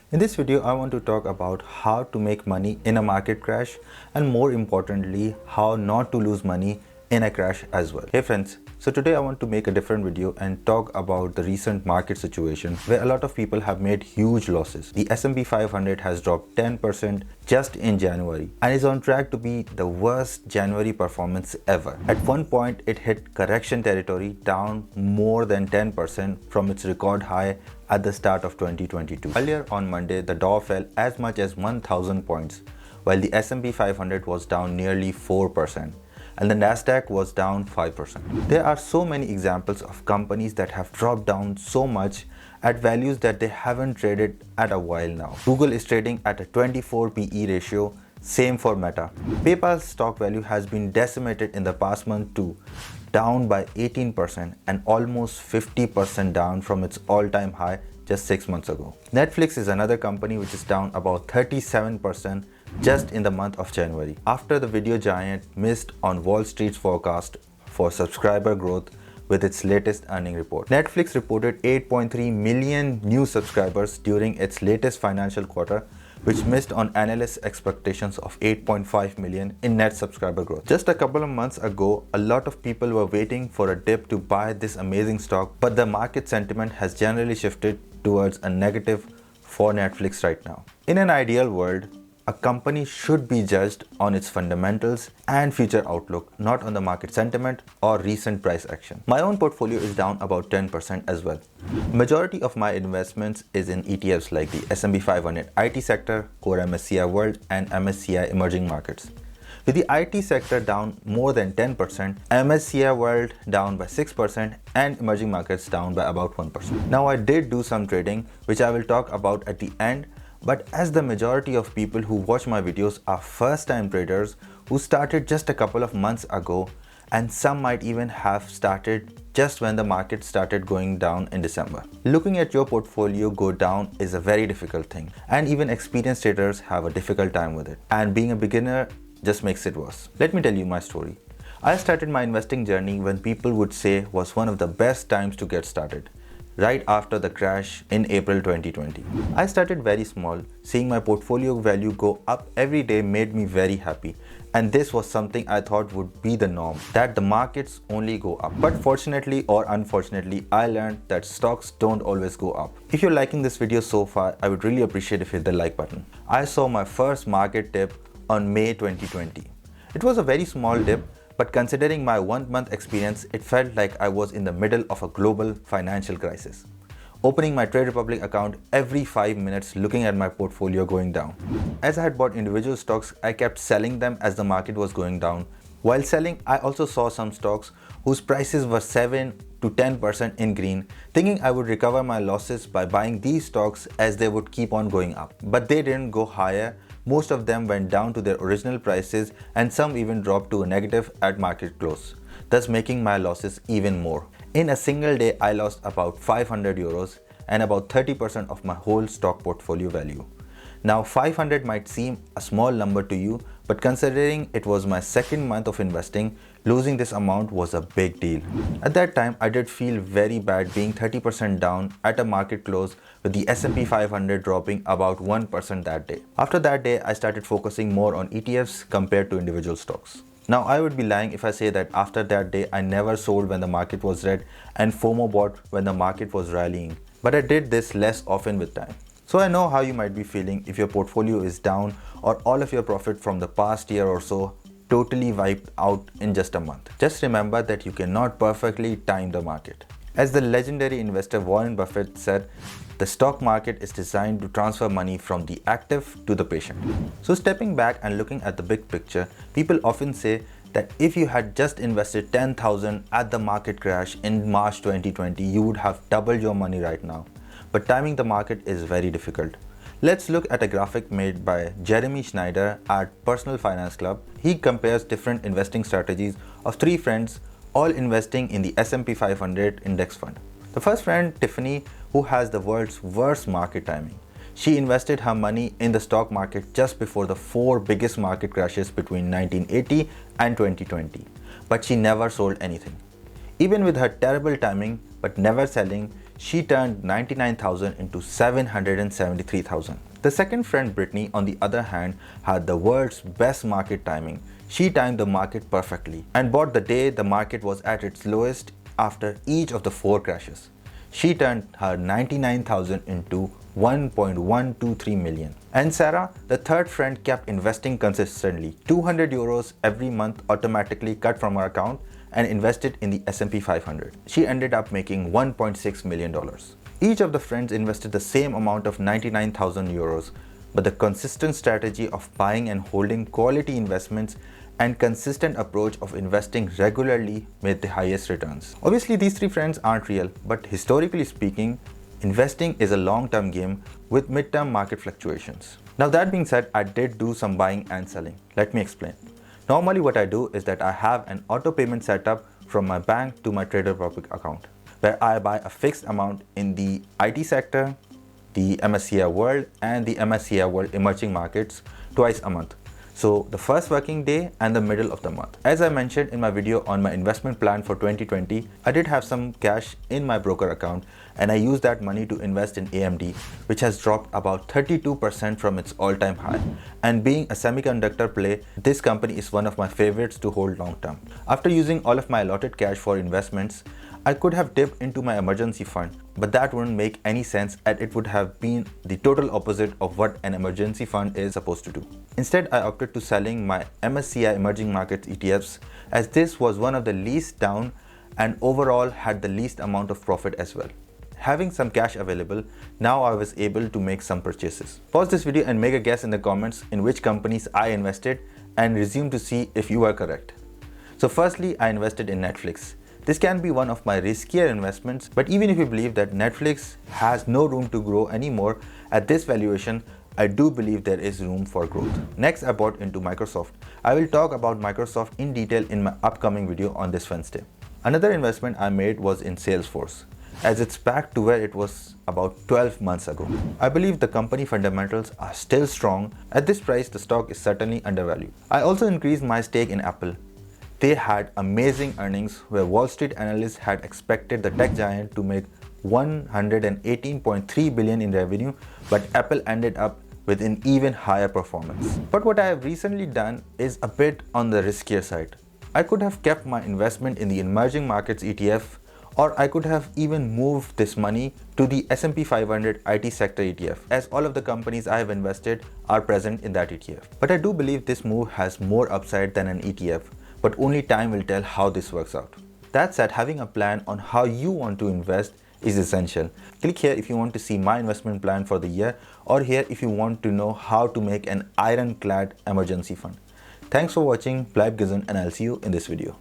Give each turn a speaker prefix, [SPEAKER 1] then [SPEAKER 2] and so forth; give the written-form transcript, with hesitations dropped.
[SPEAKER 1] In this video, I want to talk about how to make money in a market crash and more importantly, how not to lose money in a crash as well. Hey friends, so today I want to make a different video and talk about the recent market situation where a lot of people have made huge losses. The S&P 500 has dropped 10% just in January and is on track to be the worst January performance ever. At one point, it hit correction territory, down more than 10% from its record high at the start of 2022. Earlier on Monday, the Dow fell as much as 1,000 points, while the S&P 500 was down nearly 4%. And the Nasdaq was down 5%. There are so many examples of companies that have dropped down so much at values that they haven't traded at a while now. Google is trading at a 24 PE ratio, same for Meta. PayPal's stock value has been decimated in the past month too, down by 18% and almost 50% down from its all-time high just 6 months ago. Netflix is another company which is down about 37% just in the month of January, after the video giant missed on Wall Street's forecast for subscriber growth with its latest earning report. Netflix reported 8.3 million new subscribers during its latest financial quarter, which missed on analysts' expectations of 8.5 million in net subscriber growth. Just a couple of months ago, a lot of people were waiting for a dip to buy this amazing stock, but the market sentiment has generally shifted towards a negative for Netflix right now. In an ideal world, a company should be judged on its fundamentals and future outlook, not on the market sentiment or recent price action. My own portfolio is down about 10% as well. Majority of my investments is in ETFs like the S&P 500 IT sector, Core MSCI World and MSCI Emerging Markets. With the IT sector down more than 10%, MSCI World down by 6% and Emerging Markets down by about 1%. Now I did do some trading, which I will talk about at the end. But as the majority of people who watch my videos are first-time traders who started just a couple of months ago, and some might even have started just when the market started going down in December. Looking at your portfolio go down is a very difficult thing, and even experienced traders have a difficult time with it. And being a beginner just makes it worse. Let me tell you my story. I started my investing journey when people would say was one of the best times to get started, right after the crash in April 2020. I started very small. Seeing my portfolio value go up every day made me very happy. And this was something I thought would be the norm, that the markets only go up. But fortunately or unfortunately, I learned that stocks don't always go up. If you're liking this video so far, I would really appreciate if you hit the like button. I saw my first market dip on May 2020. It was a very small dip, but considering my 1 month experience, it felt like I was in the middle of a global financial crisis. Opening my Trade Republic account every 5 minutes looking at my portfolio going down. As I had bought individual stocks, I kept selling them as the market was going down. While selling, I also saw some stocks whose prices were 7 to 10% in green, thinking I would recover my losses by buying these stocks as they would keep on going up. But they didn't go higher. Most of them went down to their original prices and some even dropped to a negative at market close, thus making my losses even more. In a single day, I lost about 500 euros and about 30% of my whole stock portfolio value. Now 500 might seem a small number to you, but considering it was my second month of investing, losing this amount was a big deal. At that time, I did feel very bad being 30% down at a market close with the S&P 500 dropping about 1% that day. After that day, I started focusing more on ETFs compared to individual stocks. Now, I would be lying if I say that after that day, I never sold when the market was red and FOMO bought when the market was rallying. But I did this less often with time. So I know how you might be feeling if your portfolio is down or all of your profit from the past year or so totally wiped out in just a month. Just remember that you cannot perfectly time the market. As the legendary investor Warren Buffett said, the stock market is designed to transfer money from the active to the patient. So stepping back and looking at the big picture, people often say that if you had just invested 10,000 at the market crash in March 2020, you would have doubled your money right now. But timing the market is very difficult. Let's look at a graphic made by Jeremy Schneider at Personal Finance Club. He compares different investing strategies of 3 friends, all investing in the S&P 500 index fund. The first friend, Tiffany, who has the world's worst market timing. She invested her money in the stock market just before the 4 biggest market crashes between 1980 and 2020, but she never sold anything. Even with her terrible timing but never selling, she turned 99,000 into 773,000. The second friend, Brittany, on the other hand, had the world's best market timing. She timed the market perfectly and bought the day the market was at its lowest after each of the 4 crashes. She turned her 99,000 into 1.123 million. And Sarah, the third friend, kept investing consistently. 200 euros every month automatically cut from her account and invested in the S&P 500. She ended up making $1.6 million. Each of the friends invested the same amount of 99,000 euros, but the consistent strategy of buying and holding quality investments and consistent approach of investing regularly made the highest returns. Obviously, these 3 friends aren't real, but historically speaking, investing is a long-term game with mid-term market fluctuations. Now that being said, I did do some buying and selling. Let me explain. Normally what I do is that I have an auto payment set up from my bank to my Trader Republic account, where I buy a fixed amount in the IT sector, the MSCI World and the MSCI World Emerging Markets twice a month. So the first working day and the middle of the month. As I mentioned in my video on my investment plan for 2020, I did have some cash in my broker account and I used that money to invest in AMD, which has dropped about 32% from its all-time high. And being a semiconductor play, this company is one of my favorites to hold long term. After using all of my allotted cash for investments, I could have dipped into my emergency fund, but that wouldn't make any sense and it would have been the total opposite of what an emergency fund is supposed to do. Instead, I opted to selling my MSCI Emerging Markets ETFs, as this was one of the least down and overall had the least amount of profit as well. Having some cash available, now I was able to make some purchases. Pause this video and make a guess in the comments in which companies I invested and resume to see if you are correct. So firstly, I invested in Netflix. This can be one of my riskier investments, but even if you believe that Netflix has no room to grow anymore at this valuation, I do believe there is room for growth. Next, I bought into Microsoft. I will talk about Microsoft in detail in my upcoming video on this Wednesday. Another investment I made was in Salesforce, as it's back to where it was about 12 months ago. I believe the company fundamentals are still strong. At this price, the stock is certainly undervalued. I also increased my stake in Apple. They had amazing earnings where Wall Street analysts had expected the tech giant to make 118.3 billion in revenue, but Apple ended up with an even higher performance. But what I have recently done is a bit on the riskier side. I could have kept my investment in the emerging markets ETF, or I could have even moved this money to the S&P 500 IT sector ETF, as all of the companies I have invested are present in that ETF. But I do believe this move has more upside than an ETF, but only time will tell how this works out. That said, having a plan on how you want to invest is essential. Click here if you want to see my investment plan for the year, or here if you want to know how to make an ironclad emergency fund. Thanks for watching, bleib gesund, and I'll see you in this video.